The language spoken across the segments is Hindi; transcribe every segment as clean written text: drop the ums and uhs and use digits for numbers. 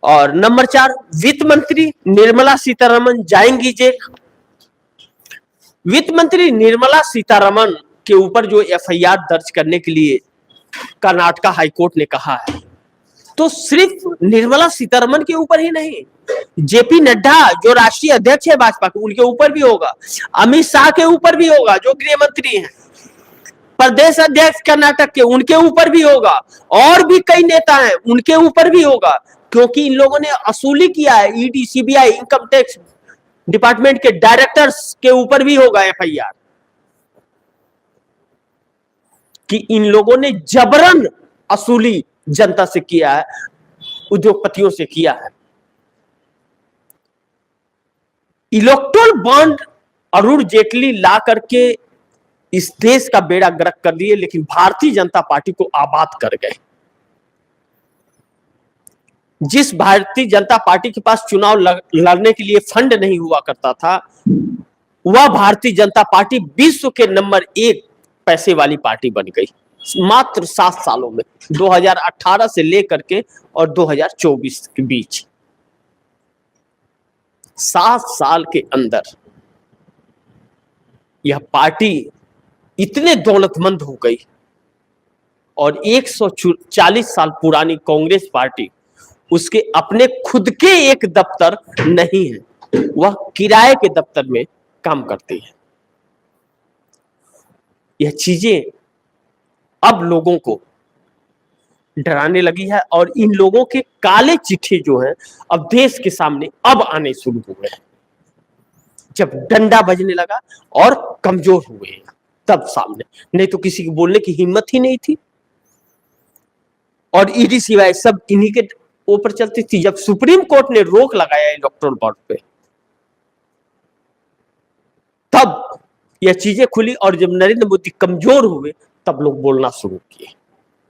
और नंबर 4, वित्त मंत्री निर्मला सीतारमन जाएंगी जेल। वित्त मंत्री निर्मला सीतारमन के ऊपर जो एफआईआर दर्ज करने के लिए कर्नाटक हाईकोर्ट ने कहा है, तो सिर्फ निर्मला सीतारमन के ऊपर ही नहीं, जेपी नड्डा जो राष्ट्रीय अध्यक्ष है भाजपा के, उनके ऊपर भी होगा, अमित शाह के ऊपर भी होगा जो गृह मंत्री हैं, प्रदेश अध्यक्ष कर्नाटक के उनके ऊपर भी होगा, और भी कई नेता हैं उनके ऊपर भी होगा, क्योंकि इन लोगों ने असूली किया है। ED, CBI, income tax department के डायरेक्टर्स के ऊपर भी होगा एफआईआर, कि इन लोगों ने जबरन असूली जनता से किया है, उद्योगपतियों से किया है। इलेक्टोरल बॉन्ड अरुण जेटली ला करके इस देश का बेड़ा गर्क कर दिए, लेकिन भारतीय जनता पार्टी को आबाद कर गए। जिस भारतीय जनता पार्टी के पास चुनाव लड़ने के लिए फंड नहीं हुआ करता था, वह भारतीय जनता पार्टी विश्व के नंबर 1 पैसे वाली पार्टी बन गई मात्र 7 सालों में, 2018 से लेकर के और 2024 के बीच 7 साल के अंदर यह पार्टी इतने दौलतमंद हो गई। और 140 साल पुरानी कांग्रेस पार्टी, उसके अपने खुद के एक दफ्तर नहीं है, वह किराए के दफ्तर में काम करती है। यह चीजें अब लोगों को डराने लगी है, और इन लोगों के काले चिट्ठे जो हैं अब देश के सामने अब आने शुरू हुए हैं। जब डंडा बजने लगा और कमजोर हुए हैं तब सामने, नहीं तो किसी को बोलने की हिम्मत ही नहीं थी। और ईडी सिवाय सब इन्हीं के ऊपर चलती थी। जब सुप्रीम कोर्ट ने रोक लगाया इलेक्टोरल बॉन्ड पे, तब यह चीजें खुली, और जब नरेंद्र मोदी कमजोर हुए तब लोग बोलना शुरू किए,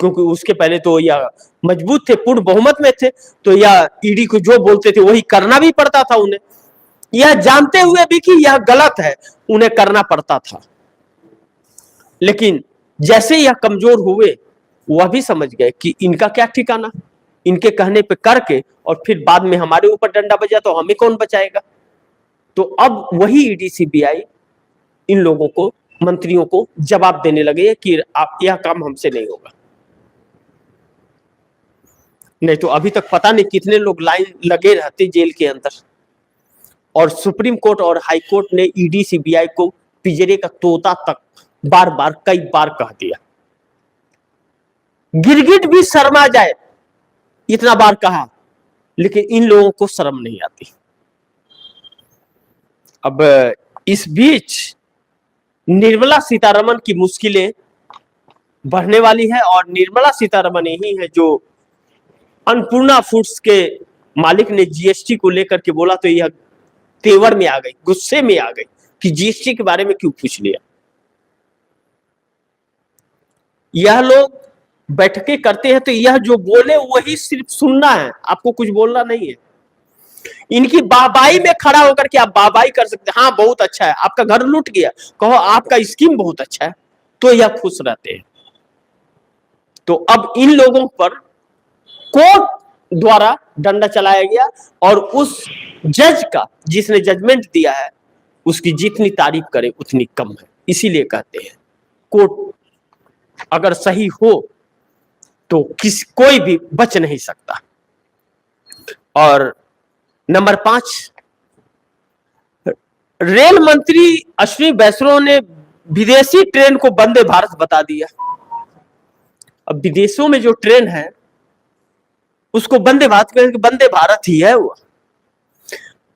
क्योंकि उसके पहले तो यह मजबूत थे, पूर्ण बहुमत में थे, तो यह ईडी को जो बोलते थे वही करना भी पड़ता था उन्हें, यह जानते हुए भी कि यह गलत है उन्हें करना पड़ता था। लेकिन जैसे यह कमजोर हुए, वह भी समझ गए कि इनका क्या ठिकाना, इनके कहने पे करके और फिर बाद में हमारे ऊपर डंडा बजा तो हमें कौन बचाएगा। तो अब वही ईडी सीबीआई इन लोगों को, मंत्रियों को जवाब देने लगे कि आप, यह काम हमसे नहीं होगा। नहीं तो अभी तक पता नहीं कितने लोग लाइन लगे रहते जेल के अंदर। और सुप्रीम कोर्ट और हाई कोर्ट ने ईडी सीबीआई को पिंजरे का तोता तक बार बार कई बार कह दिया। गिरगिट भी शर्मा जाए इतना बार कहा, लेकिन इन लोगों को शर्म नहीं आती। अब इस बीच निर्मला सीतारमन की मुश्किलें बढ़ने वाली है, और निर्मला सीतारमन ही है जो अन्नपूर्णा फूड्स के मालिक ने जीएसटी को लेकर के बोला तो यह तेवर में आ गई, गुस्से में आ गई कि जीएसटी के बारे में क्यों पूछ लिया। यह लोग बैठकें करते हैं तो यह जो बोले वही सिर्फ सुनना है, आपको कुछ बोलना नहीं है। इनकी बाबाई में खड़ा होकर के आप बाबाई कर सकते हैं, हाँ बहुत अच्छा है, आपका घर लूट गया, कहो आपका स्कीम बहुत अच्छा है, तो यह खुश रहते हैं। तो अब इन लोगों पर कोर्ट द्वारा डंडा चलाया गया, और उस जज का जिसने जजमेंट दिया है उसकी जितनी तारीफ करे उतनी कम है। इसीलिए कहते हैं कोर्ट अगर सही हो तो कोई भी बच नहीं सकता। और नंबर 5, रेल मंत्री अश्विनी वैष्णव ने विदेशी ट्रेन को वंदे भारत बता दिया। अब विदेशों में जो ट्रेन है उसको वंदे भारत ही है। वो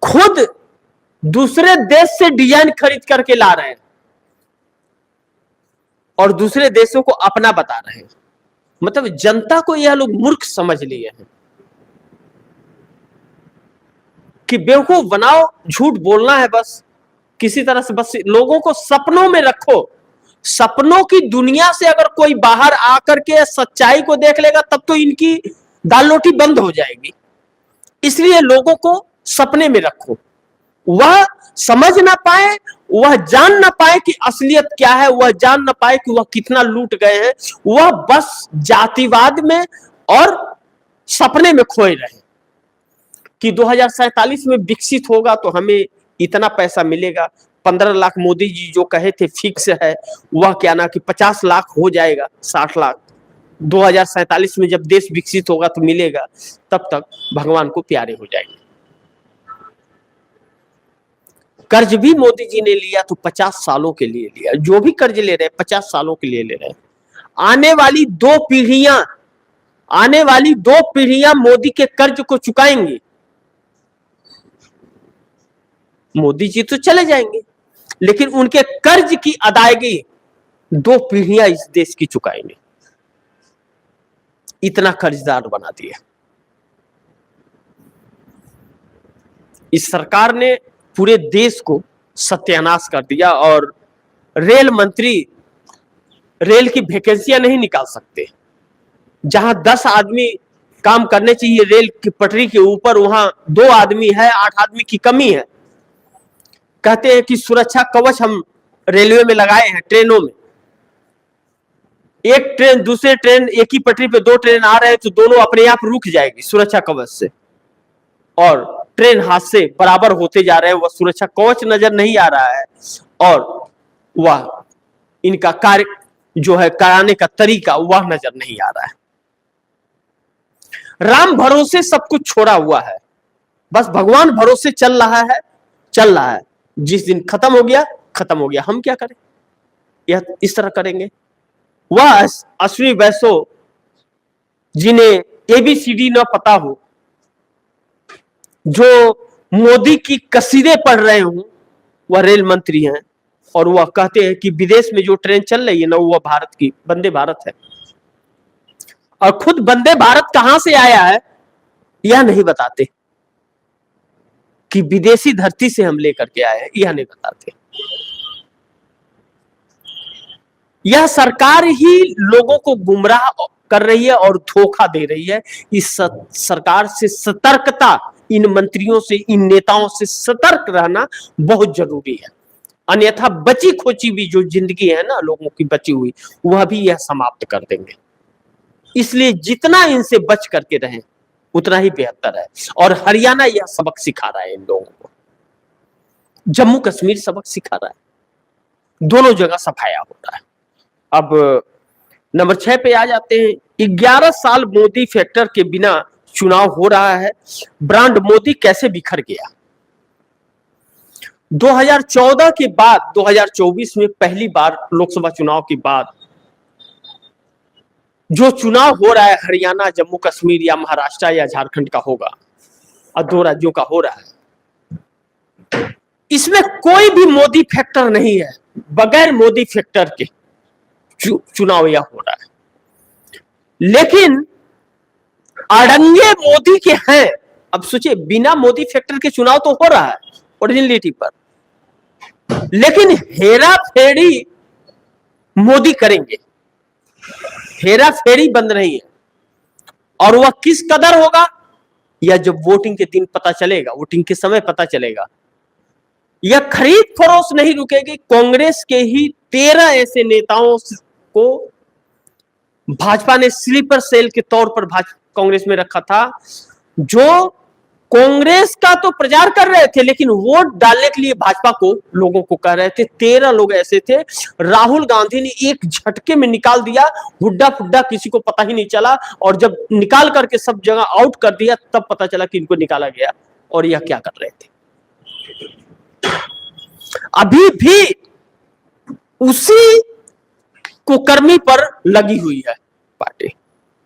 खुद दूसरे देश से डिजाइन खरीद करके ला रहे हैं और दूसरे देशों को अपना बता रहे हैं। मतलब जनता को यह लोग मूर्ख समझ लिए हैं कि बेवकूफ बनाओ, झूठ बोलना है बस, किसी तरह से बस लोगों को सपनों में रखो। सपनों की दुनिया से अगर कोई बाहर आकर के सच्चाई को देख लेगा तब तो इनकी दाल रोटी बंद हो जाएगी। इसलिए लोगों को सपने में रखो, वह समझ ना पाए, वह जान ना पाए कि असलियत क्या है, वह जान ना पाए कि वह कितना लूट गए हैं, वह बस जातिवाद में और सपने में खोए रहे। कि 2047 में विकसित होगा तो हमें इतना पैसा मिलेगा। 15 लाख मोदी जी जो कहे थे फिक्स है, वह क्या ना कि 50 लाख हो जाएगा, 60 लाख 2047 में जब देश विकसित होगा तो मिलेगा। तब तक भगवान को प्यारे हो जाएंगे। कर्ज भी मोदी जी ने लिया तो 50 सालों के लिए लिया। जो भी कर्ज ले रहे हैं 50 सालों के लिए ले रहे हैं। आने वाली दो पीढ़ियां मोदी के कर्ज को चुकाएंगी। मोदी जी तो चले जाएंगे, लेकिन उनके कर्ज की अदायगी 2 पीढ़ियां इस देश की चुकाएंगे। इतना कर्जदार बना दिया इस सरकार ने। पूरे देश को सत्यानाश कर दिया। और रेल मंत्री रेल की वैकेंसियां नहीं निकाल सकते। जहां 10 आदमी काम करने चाहिए रेल की पटरी के ऊपर, वहां 2 आदमी है, 8 आदमी की कमी है। कहते हैं कि सुरक्षा कवच हम रेलवे में लगाए हैं। ट्रेनों में एक ट्रेन दूसरे ट्रेन, एक ही पटरी पे 2 ट्रेन आ रहे हैं तो दोनों अपने आप रुक जाएगी सुरक्षा कवच से, और ट्रेन हादसे बराबर होते जा रहे हैं। वह सुरक्षा कवच नजर नहीं आ रहा है, और वह इनका कार्य जो है कराने का तरीका वह नजर नहीं आ रहा है। राम भरोसे सब कुछ छोड़ा हुआ है, बस भगवान भरोसे चल रहा है। जिस दिन खत्म हो गया, हम क्या करें? यह इस तरह करेंगे। वह अश्विनी वैष्णव जिन्हें ABCD न पता हो, जो मोदी की कसीदे पढ़ रहे हूं, वह रेल मंत्री हैं, और वह कहते हैं कि विदेश में जो ट्रेन चल रही है ना, वह भारत की वंदे भारत है। और खुद वंदे भारत कहां से आया है यह नहीं बताते, कि विदेशी धरती से हम लेकर के आए हैं यह नहीं बताते। यह सरकार ही लोगों को गुमराह कर रही है और धोखा दे रही है। इस सरकार से सतर्कता, इन मंत्रियों से, इन नेताओं से सतर्क रहना बहुत जरूरी है। अन्यथा बची खोची भी जो जिंदगी है ना लोगों की बची हुई, वह भी यह समाप्त कर देंगे। इसलिए जितना इनसे बच करके रहें उतना ही बेहतर है। और हरियाणा यह सबक सिखा रहा है इन लोगों को, जम्मू कश्मीर सबक सिखा रहा है, दोनों जगह सफाया हो रहा है। अब नंबर 6 पे आ जाते हैं। 11 साल मोदी फैक्टर के बिना चुनाव हो रहा है, ब्रांड मोदी कैसे बिखर गया। 2014 के बाद 2024 में पहली बार लोकसभा चुनाव के बाद जो चुनाव हो रहा है हरियाणा, जम्मू कश्मीर या महाराष्ट्र या झारखंड का होगा, और 2 राज्यों का हो रहा है, इसमें कोई भी मोदी फैक्टर नहीं है। बगैर मोदी फैक्टर के चुनाव यह हो रहा है। लेकिन अड़ंगे मोदी के हैं। अब सोचिए, बिना मोदी फैक्टर के चुनाव तो हो रहा है ओरिजिनलिटी पर, लेकिन हेरा फेरी मोदी करेंगे। हेरा फेरी बंद नहीं है। और वह किस कदर होगा यह जब वोटिंग के दिन पता चलेगा, वोटिंग के समय पता चलेगा। यह खरीद फरोख्त नहीं रुकेगी। कांग्रेस के ही 13 ऐसे नेताओं को भाजपा ने स्लीपर सेल के तौर पर कांग्रेस में रखा था, जो कांग्रेस का तो प्रचार कर रहे थे लेकिन वोट डालने के लिए भाजपा को लोगों को कह रहे थे। 13 लोग ऐसे थे, राहुल गांधी ने एक झटके में निकाल दिया, हुड्डा फुड्डा किसी को पता ही नहीं चला। और जब निकाल करके सब जगह आउट कर दिया तब पता चला कि इनको निकाला गया। और यह क्या कर रहे थे, अभी भी उसी कुकर्मी पर लगी हुई है पार्टी।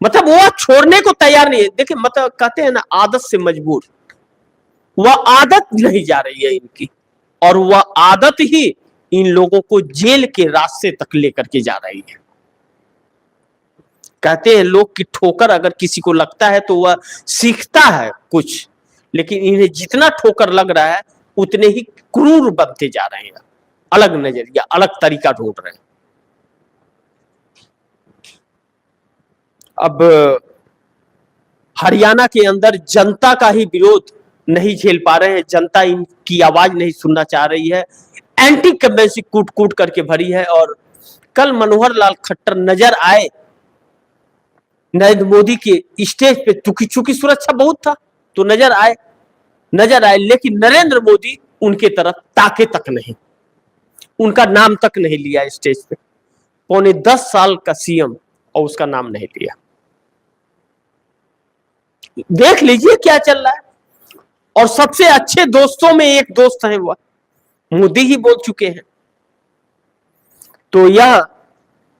मतलब वो छोड़ने को तैयार नहीं है। देखिए, मतलब कहते हैं ना, आदत से मजबूर। वह आदत नहीं जा रही है इनकी, और वह आदत ही इन लोगों को जेल के रास्ते तक लेकर के जा रही है। कहते हैं लोग की ठोकर अगर किसी को लगता है तो वह सीखता है कुछ, लेकिन इन्हें जितना ठोकर लग रहा है उतने ही क्रूर बनते जा रहे हैं। अलग नजरिया, अलग तरीका ढूंढ रहे हैं। अब हरियाणा के अंदर जनता का ही विरोध नहीं झेल पा रहे हैं। जनता इनकी आवाज नहीं सुनना चाह रही है। एंटी कमेंसी कूट कूट करके भरी है। और कल मनोहर लाल खट्टर नजर आए नरेंद्र मोदी के स्टेज पे, चूंकि सुरक्षा बहुत था तो नजर आए, नजर आए, लेकिन नरेंद्र मोदी उनके तरफ ताके तक नहीं, उनका नाम तक नहीं लिया स्टेज पे। पौने 10 साल का सीएम और उसका नाम नहीं लिया। देख लीजिए क्या चल रहा है। और सबसे अच्छे दोस्तों में एक दोस्त है वह मोदी ही बोल चुके हैं। तो यह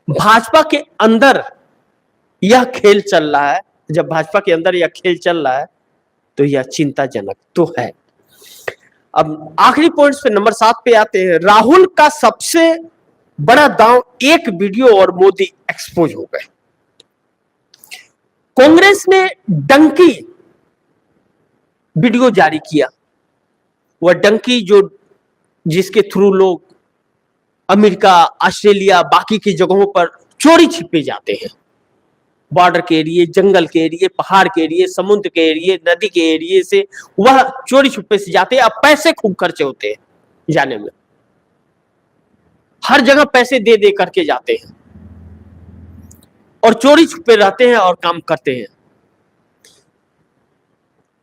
भाजपा के अंदर यह खेल चल रहा है। जब भाजपा के अंदर यह खेल चल रहा है तो यह चिंताजनक तो है। अब आखिरी पॉइंट्स पे नंबर 7 पे आते हैं। राहुल का सबसे बड़ा दांव, एक वीडियो और मोदी एक्सपोज हो गए। कांग्रेस ने डंकी वीडियो जारी किया। वह डंकी जिसके थ्रू लोग अमेरिका, ऑस्ट्रेलिया, बाकी की जगहों पर चोरी छिपे जाते हैं। बॉर्डर के एरिए, जंगल के एरिए, पहाड़ के एरिए, समुद्र के एरिए, नदी के एरिए से वह चोरी छुपे से जाते हैं। अब पैसे खूब खर्चे होते हैं जाने में, हर जगह पैसे दे दे करके जाते हैं और चोरी छुपे रहते हैं और काम करते हैं।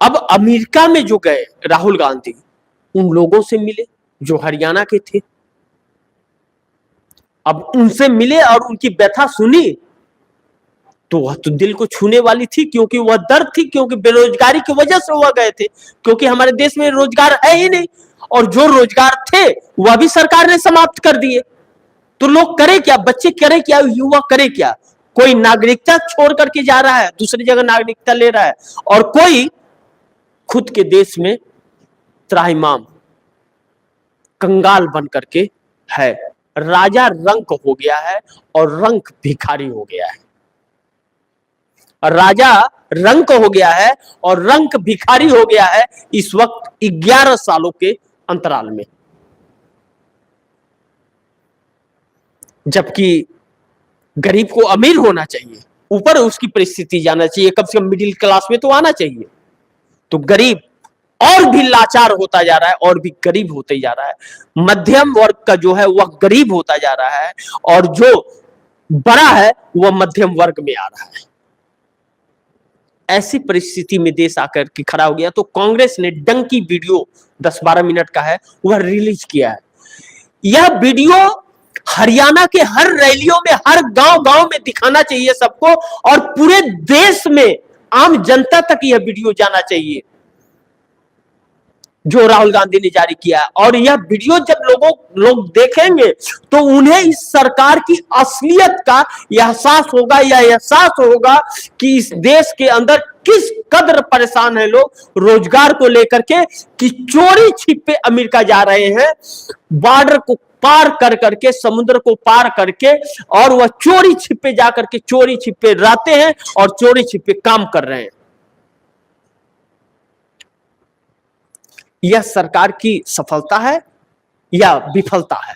अब अमेरिका में जो गए राहुल गांधी, उन लोगों से मिले जो हरियाणा के थे। अब उनसे मिले और उनकी व्यथा सुनी तो वह तो दिल को छूने वाली थी, क्योंकि वह दर्द थी, क्योंकि बेरोजगारी की वजह से वह गए थे, क्योंकि हमारे देश में रोजगार है ही नहीं और जो रोजगार थे वह भी सरकार ने समाप्त कर दिए। तो लोग करे क्या, बच्चे करे क्या, युवा करे क्या? कोई नागरिकता छोड़ करके जा रहा है, दूसरी जगह नागरिकता ले रहा है, और कोई खुद के देश में त्राहिमाम कंगाल बन करके है। राजा रंक हो गया है और रंक भिखारी हो गया है। राजा रंक हो गया है और रंक भिखारी हो गया है इस वक्त 11 सालों के अंतराल में। जबकि गरीब को अमीर होना चाहिए, ऊपर उसकी परिस्थिति जाना चाहिए, कम से कम मिडिल क्लास में तो आना चाहिए। तो गरीब और भी लाचार होता जा रहा है और भी गरीब होते जा रहा है। मध्यम वर्ग का जो है वह गरीब होता जा रहा है और जो बड़ा है वह मध्यम वर्ग में आ रहा है। ऐसी परिस्थिति में देश आकर के खड़ा हो गया। तो कांग्रेस ने डंकी वीडियो 10-12 मिनट का है वह रिलीज किया है। यह वीडियो हरियाणा के हर रैलियों में, हर गांव-गांव में दिखाना चाहिए सबको, और पूरे देश में आम जनता तक यह वीडियो जाना चाहिए जो राहुल गांधी ने जारी किया। और यह वीडियो जब लोग देखेंगे तो उन्हें इस सरकार की असलियत का एहसास होगा, यह एहसास होगा कि इस देश के अंदर किस कदर परेशान है लोग रोजगार को लेकर के, कि चोरी छिपे अमेरिका जा रहे हैं, बॉर्डर को पार कर करके, समुद्र को पार करके, और वह चोरी छिपे जा करके चोरी छिपे रहते हैं और चोरी छिपे काम कर रहे हैं। यह सरकार की सफलता है या विफलता है?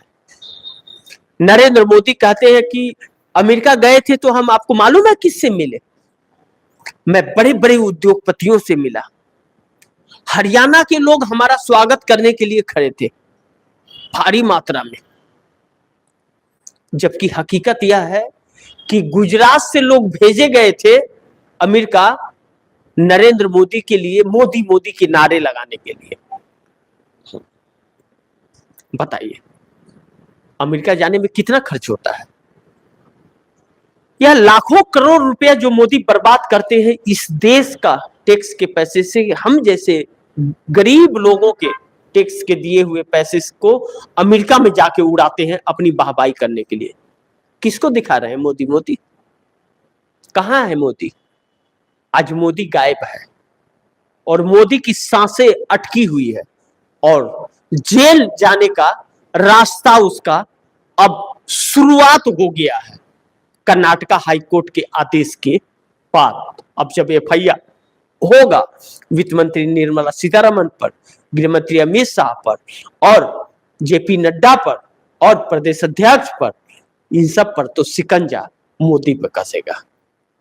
नरेंद्र मोदी कहते हैं कि अमेरिका गए थे तो हम, आपको मालूम है किससे मिले? मैं बड़े बड़े उद्योगपतियों से मिला। हरियाणा के लोग हमारा स्वागत करने के लिए खड़े थे भारी मात्रा में। जबकि हकीकत यह है कि गुजरात से लोग भेजे गए थे अमेरिका नरेंद्र मोदी के लिए, मोदी मोदी के नारे लगाने के लिए। बताइए अमेरिका जाने में कितना खर्च होता है? यह लाखों करोड़ रुपया जो मोदी बर्बाद करते हैं इस देश का टैक्स के पैसे से, हम जैसे गरीब लोगों के टैक्स के दिए हुए पैसे को अमेरिका में जाके उड़ाते हैं अपनी वाहवाही करने के लिए। किसको दिखा रहे हैं मोदी? मोदी कहां है मोदी? आज मोदी गायब है और मोदी की सांसें अटकी हुई है और जेल जाने का रास्ता उसका अब शुरुआत हो गया है कर्नाटका हाईकोर्ट के आदेश के बाद। अब जब एफआईआर होगा वित्त मंत्री निर्मला सीतारमण पर, गृह मंत्री अमित शाह पर और जेपी नड्डा पर और प्रदेश अध्यक्ष पर, इन सब पर तो शिकंजा मोदी पर कसेगा।